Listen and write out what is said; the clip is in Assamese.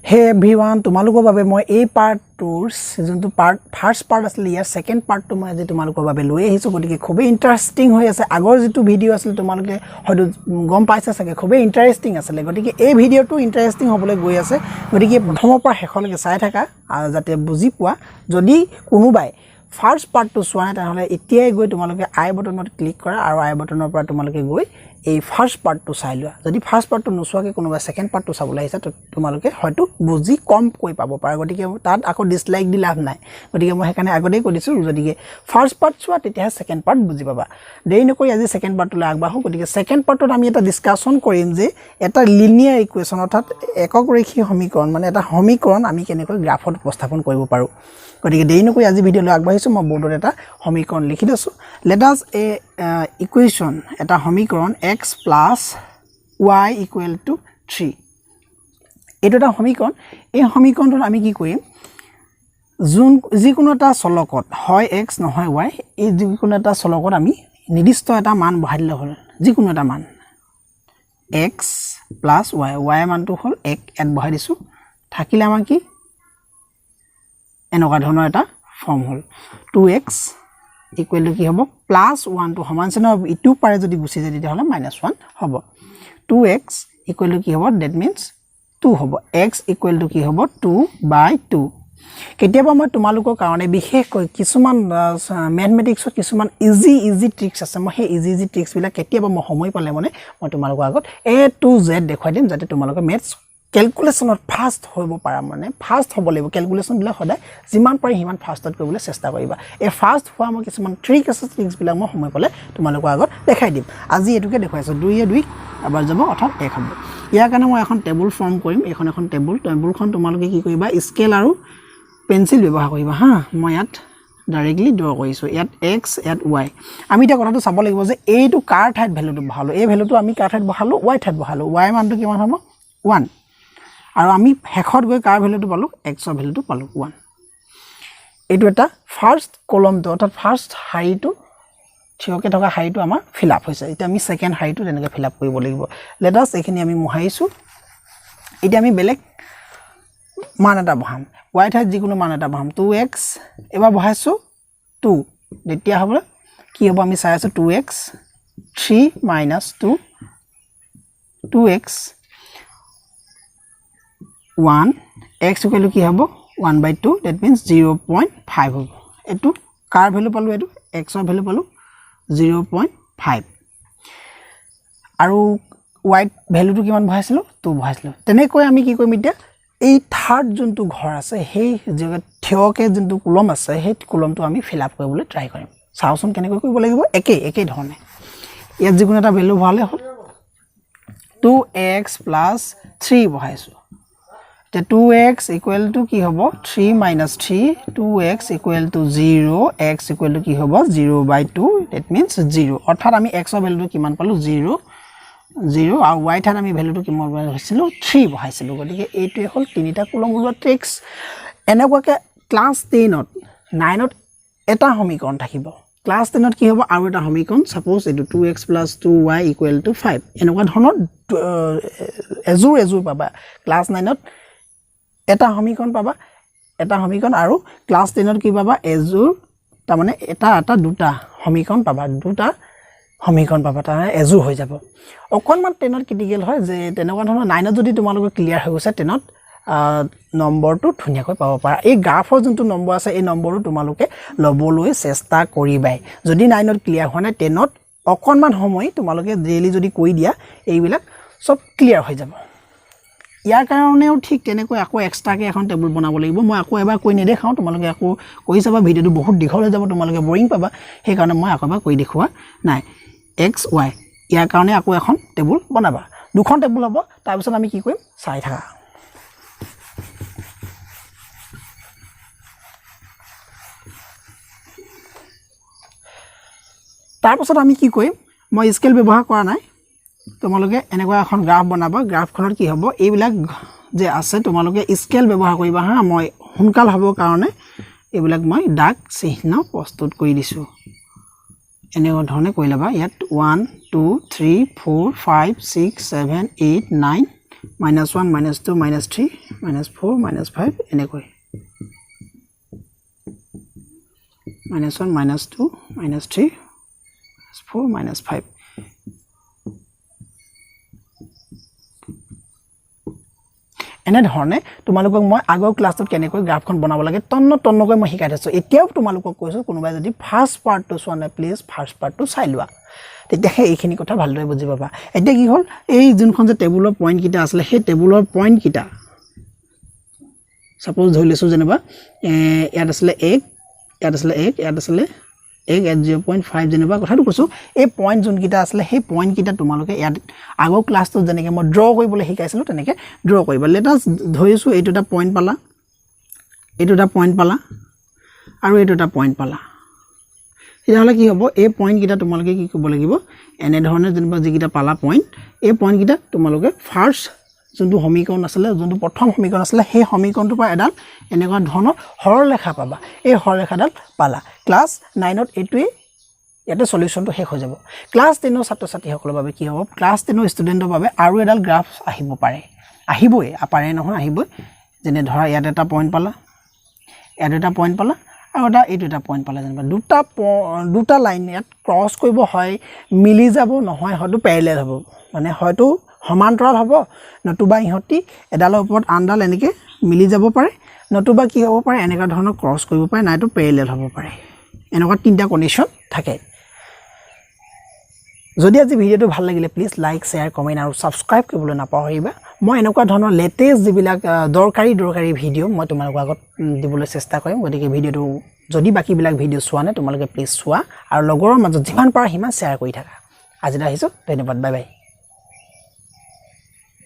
হে এভৰিৱান তোমালোকৰ বাবে মই এই পাৰ্টটোৰ যোনটো ফাৰ্ষ্ট পাৰ্ট আছিল ইয়াৰ সেকেন্ড পাৰ্টটো মই আজি তোমালোকৰ বাবে লৈ আহিছো গতিকে খুবেই ইন্টাৰেষ্টিং হৈ আছে আগৰ যেটো ভিডিও আছিল তোমালোকে হয়তো গম পাইছা চাগে খুবেই ইন্টাৰেষ্টিং আছিল গতিকে এই ভিডিওটো ইন্টাৰেষ্টিং হ'বলৈ গৈ আছে গতিকে প্ৰথমৰ পৰা শেষলৈকে চাই থাকা যাতে বুজি পোৱা যদি কোনোবাই ফাৰ্ষ্ট পাৰ্টটো চোৱা নাই তাহলে এতিয়াই গৈ তোমালোকে আই বটনত ক্লিক কৰা আৰু আই বটনৰ পৰা তোমালোকে গৈ এই ফাৰ্ষ্ট পাৰ্টটো চাই লোৱা যদি ফাৰ্ষ্ট পাৰ্টটো নোচোৱাকে কোনোবা সেকেন্ড পাৰ্টটো চাবলৈ আহিছা তো তোমালোকে হয়তো বুজি কম কৈ পাব পাৰা গতিকে তাত আকৌ ডিসলাইক দি লাভ নাই গতিকে মই হেকানে আগতেই কৈ দিছো যদিকে ফাৰ্ষ্ট পাৰ্ট চোৱা তেতিয়া সেকেন্ড পাৰ্ট বুজি পাবা দেৰি নকৰি আজি সেকেন্ড পাৰ্টলৈ আগবাঢ়ো গতিকে সেকেন্ড পাৰ্টত আমি এটা ডিসকাশন কৰিম যে এটা লিনিয়াৰ ইকুৱেচন অৰ্থাৎ একক ৰেখীয় সমীকৰণ মানে এটা সমীকৰণ আমি কেনেকৈ গ্ৰাফত উপস্থাপন কৰিব পাৰো গতিকে দেৰি নকৰি আজি ভিডিওলৈ আগবাঢ়িছো মই বোৰ্ডত এটা সমীকৰণ লিখি দিছো লেট আস এ ইকুৱেচন এটা সমীকৰণ x + y = 3 এটা এটা সমীকৰণ এই সমীকৰণটো আমি কি কৰিম যিকোনো এটা চলকত হয় x নহয় y এই যিকোনো এটা চলকত আমি নিৰ্দিষ্ট এটা মান বহাই দিলে হ'ল যিকোনো এটা মান x + y মানটো হ'ল 1 এড বহাই দিছো থাকিলে আমাৰ কি এনেকুৱা ধৰণৰ এটা ফৰ্ম হ'ল 2x = কি হ'ব +1 টো সমান চিহ্ন ইটো পাৰে যদি গুছি যায় তেতিয়া হলে -1 হ'ব 2x = কি হ'ব দ্যাট মিন্স 2 হ'ব x = কি হ'ব 2/2 কেতিয়াবা মই তোমালোকৰ কাৰণে বিশেষকৈ কিছুমান ম্যাথমেটিক্সৰ কিছুমান ইজি ট্ৰিক্স আছে মই সেই ইজি ট্ৰিক্স বিলাক কেতিয়াবা মই সময় পালে মানে মই তোমালোকৰ আগত a to z দেখাই দিম যাতে তোমালোকে ম্যাথছ ক্যালকুলেশনত ফাস্ট হ'ব পাৰা মানে ফাস্ট হ'ব লাগিব ক্যালকুলেশন বিলাক সদায় যিমান পাৰি হিমান ফাস্টত কৰিবলৈ চেষ্টা কৰিবা এই ফাস্ট হোৱা মই কিছুমান ট্ৰিক্স বিলাক মই সময় পালে তোমালোকৰ আগত দেখাই দিম আজি এটুকে দেখাইছো 2 এ 2 আবাৰ যাব অৰ্থাৎ 1 হ'ব ইয়াৰ কাৰণে মই এখন টেবুল ফৰ্ম কৰিম এখন টেবুলখন তোমালোকে কি কৰিবা স্কেল আৰু পেন্সিল ব্যৱহাৰ কৰিবা হা মই ইয়াত ডাইৰেক্টলি ড্ৰ কৰিছো ইয়াত x ইয়াত y আমি এটা কথাটো চাব লাগিব যে এইটো কাৰ ঠাইত ভ্যালুটো বহালো এই ভ্যালুটো আমি কাৰ ঠাইত বহালো y ঠাইত বহালো y মানটো কিমান হ'ব 1 আৰু আমি হেখত গৈ কাৰ ভ্যালুটো পালো x ৰ ভ্যালুটো পালো 1 এটো এটা ফাৰ্স্ট কলমটো অৰ্থাৎ ফাৰ্স্ট হাইটো থিয়কে থকা হাইটো আমাৰ ফিল আপ হৈছে এটা আমি সেকেন্ড হাইটো তেনেকৈ ফিল আপ কৰিব লাগিব লেট আস এখিনি আমি মুহাইছো এটা আমি বেলেগ মান এটা বহাম y ঠাইত যিকোনো মান এটা বহাম 2x এবাৰ বহাইছো 2 তেতিয়া হ'ব কি হ'ব আমি চাই আছো 2x 3 - 2 2x 1 x = কি হ'ব 1/2 that means 0.5 হ'ব এটো কাৰ ভ্যালু পালো এটো x ৰ ভ্যালু পালো 0.5 আৰু y ভ্যালুটো কিমান বহাইছিলো 2 বহাইছিলো তেনেকৈ আমি কি কৰিম এতিয়া এই থাৰ্ড যোনটো ঘৰ আছে সেই জগত থিয়কে যোনটো কলম আছে সেই কলমটো আমি ফিল আপ কৰিবলৈ ট্ৰাই কৰিম চাওচোন কেনেকৈ কৰিব লাগিব একে ধৰণে ইয়াত যিকোনো এটা ভ্যালু বহালে হ'ল 2x + 3 বহাইছো তে 2x = কি হ'ব 3 - 3 2x = 0 x = কি হ'ব 0/2 that means 0 অৰ্থাৎ আমি x ৰ ভ্যালুটো কিমান পালো 0 আৰু y ঠাইত আমি ভ্যালুটো কিমান বহাইছিলো 3 বহাইছিলো গতিকে এইটোৱে হ'ল তিনিটা কলম ওলোৱা ট্ৰিক্স এনেকুৱাকে ক্লাস 10ত 9ত এটা সমীকৰণ থাকিব ক্লাস 10ত কি হ'ব আৰু এটা সমীকৰণ সাপোজ এইটো 2x + 2y = 5 এনেকুৱা ধৰণৰ এজুৰ পাবা ক্লাস 9ত এটা সমীকৰণ পাবা এটা সমীকৰণ আৰু ক্লাস 10ত কি পাবা এজুৰ তাৰ মানে এটা দুটা সমীকৰণ পাবা দুটা সমীকৰণ পাবা তাৰ এজুৰ হৈ যাব অকনমান 10ত ক্ৰিটিকেল হয় যে তেনেকুৱা ধৰণৰ 9ত যদি তোমালোকে ক্লিয়াৰ হৈ গৈছে 10ত নম্বৰটো ধুনিয়াকৈ পাব পাৰা এই গ্ৰাফৰ যোনটো নম্বৰ আছে এই নম্বৰটো তোমালোকে লবলৈ চেষ্টা কৰিবাই যদি 9ত ক্লিয়াৰ হোৱা নাই 10ত অকনমান সময় তোমালোকে ডেইলি যদি কৈ দিয়া এইবিলাক সব ক্লিয়াৰ হৈ যাব ইয়াৰ কাৰণেও ঠিক তেনেকৈ আকৌ এক্সট্ৰাকে এখন টেবুল বনাব লাগিব মই আকৌ এবাৰ কৈ নেদেখাও তোমালোকে আকৌ কৈ চাবা ভিডিওটো বহুত দীঘল হৈ যাব তোমালোকে বৰিং পাবা সেই কাৰণে মই আকৌ এবাৰ কৈ দেখুৱা নাই x y ইয়াৰ কাৰণে আকৌ এখন টেবুল বনাবা দুখন টেবুল হ'ব তাৰ পিছত আমি কি কৰিম চাই থাকা তাৰ পিছত আমি কি কৰিম মই স্কেল ব্যৱহাৰ কৰা নাই তোমালোকে এনেকুৱা এখন গ্ৰাফ বনাবা গ্ৰাফখনত কি হ'ব এইবিলাক যে আছে তোমালোকে স্কেল ব্যৱহাৰ কৰিবা হা মই হুনকাল হ'ব কাৰণে এইবিলাক মই ডাক চিহ্ন প্ৰস্তুত কৰি দিছো এনেকুৱা ধৰণে কৈ লবা ইয়াত 1 2 3 4 5 6 7 8 9 -1 -2 -3 -4 -5 এনেকৈ -1 -2 -3 -4 -5 এনে ধৰণে তোমালোকক মই আগৰ ক্লাছত কেনেকৈ গ্ৰাফখন বনাব লাগে তন্নকৈ মই শিকাই দিছো এতিয়াও তোমালোকক কৈছো কোনোবাই যদি ফাৰ্স্ট পাৰ্টটো চোৱা নাই প্লিজ ফাৰ্স্ট পাৰ্টটো চাই লোৱা তেতিয়া এইখিনি কথা ভালদৰে বুজি পাবা এতিয়া কি হ'ল এই যোনখন যে টেবুলৰ পইণ্ট কিটা আছিল সেই টেবুলৰ পইণ্ট কিটা সাপোজ ধৰি লৈছো যেনিবা ইয়াত আছিল 1 ইয়াত আছিল 1 ইয়াত আছিল 1 at 0.5 যেনিবা কথাটো কৈছো এই পইণ্ট যোন কিটা আছিল সেই পইণ্ট কিটা তোমালোকে ইয়াত আগৰ ক্লাছটো যেনেকৈ মই ড্ৰ কৰিবলৈ শিকাইছিলো তেনেকৈ ড্ৰ কৰিবা লেটাস ধৰিছো এইটো এটা পইণ্ট পালা এইটো এটা পইণ্ট পালা আৰু এইটো এটা পইণ্ট পালা ইহালে কি হ'ব এই পইণ্ট কিটা তোমালোকে কি কৰিব লাগিব এনে ধৰণে যেনিবা যিকিটা পালা পইণ্ট এই পইণ্ট কিটা তোমালোকে ফাৰ্স্ট যোনটো সমীকৰণ আছিল যোনটো প্ৰথম সমীকৰণ আছিল সেই সমীকৰণটোৰ পৰা এডাল এনেকুৱা ধৰণৰ হৰলেখা পাবা এই হৰলেখাডাল পালা ক্লাস 9 ত এটোই ইয়াতে সলিউশনটো শেষ হৈ যাব ক্লাস 10 ৰ ছাত্ৰ-ছাত্ৰীসকলৰ বাবে কি হ'ব ক্লাস 10 ৰ ষ্টুডেন্টৰ বাবে আৰু এডাল গ্ৰাফ আহিব পাৰে আহিবই আপাৰে নহয় আহিবই যেনে ধৰা ইয়াত এটা পইণ্ট পালা ইয়াত এটা পইণ্ট পালা আৰু এইটো এটা পইণ্ট পালা যেনিবা দুটা লাইন ইয়াত ক্ৰস কৰিব হয় মিলি যাব নহয় হয়তো প্যাৰেলাল হ'ব মানে হয়তো সমান্তৰাল হ'ব নতুবা ইহতি এডালৰ ওপৰত আনডাল এনেকৈ মিলি যাব পাৰে নতুবা কি হ'ব পাৰে এনেকা ধৰণৰ ক্ৰস কৰিব পাৰে নাইতো প্যাৰেলাল হ'ব পাৰে এনেকুৱা তিনটা কন্ডিশন থাকে যদি আজি ভিডিওটো ভাল লাগিলে প্লিজ লাইক শেয়াৰ কমেন্ট আৰু সাবস্ক্ৰাইব কৰিবলৈ নাপাহৰিবা মই এনেকুৱা ধৰণৰ লেটেস্ট যিবিলাক দৰকাৰী ভিডিও মই তোমালোকৰ আগত দিবলৈ চেষ্টা কৰিম গতিকে ভিডিওটো যদি বাকি বিলাক ভিডিও চোৱা নাই তোমালোকে প্লিজ চোৱা আৰু লগৰৰ মাজত যিমান পাৰা হিমান শেয়াৰ কৰি থাকা আজি আহিছো ধন্যবাদ বাই বাই